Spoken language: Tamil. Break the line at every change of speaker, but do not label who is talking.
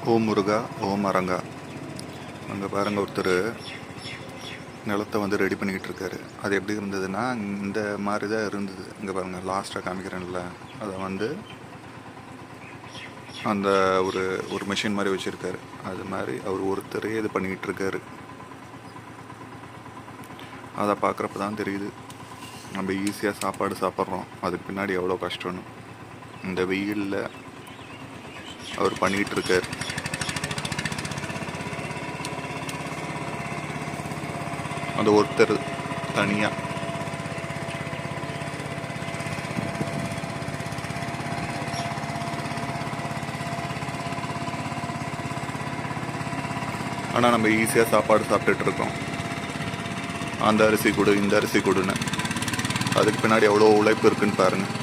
ஓ முருகா ஓ மரங்கா. அங்கே பாருங்கள், ஒருத்தர் நிலத்தை வந்து ரெடி பண்ணிக்கிட்டு இருக்காரு. அது எப்படி இருந்ததுன்னா, இந்த மாதிரி தான் இருந்தது. இங்கே பாருங்கள், லாஸ்ட்டாக காமிக்கிறேன்ல, அதை வந்து அந்த ஒரு ஒரு மிஷின் மாதிரி வச்சுருக்காரு. அது மாதிரி அவர் ஒருத்தரே இது பண்ணிக்கிட்டு இருக்காரு. அதை பார்க்குறப்ப தான் தெரியுது, நம்ம ஈஸியாக சாப்பாடு சாப்பிட்றோம், அதுக்கு பின்னாடி எவ்வளோ கஷ்டம்னு. இந்த வெயிலில் அவர் பண்ணிக்கிட்டு இருக்கார். அந்த ஒருத்தர் தனியாக. ஆனால் நம்ம ஈஸியாக சாப்பாடு சாப்பிட்டுட்ருக்கோம். அந்த அரிசி கொடு, இந்த அரிசி கொடுன்னு. அதுக்கு பின்னாடி எவ்வளோ உழைப்பு இருக்குன்னு பாருங்கள்.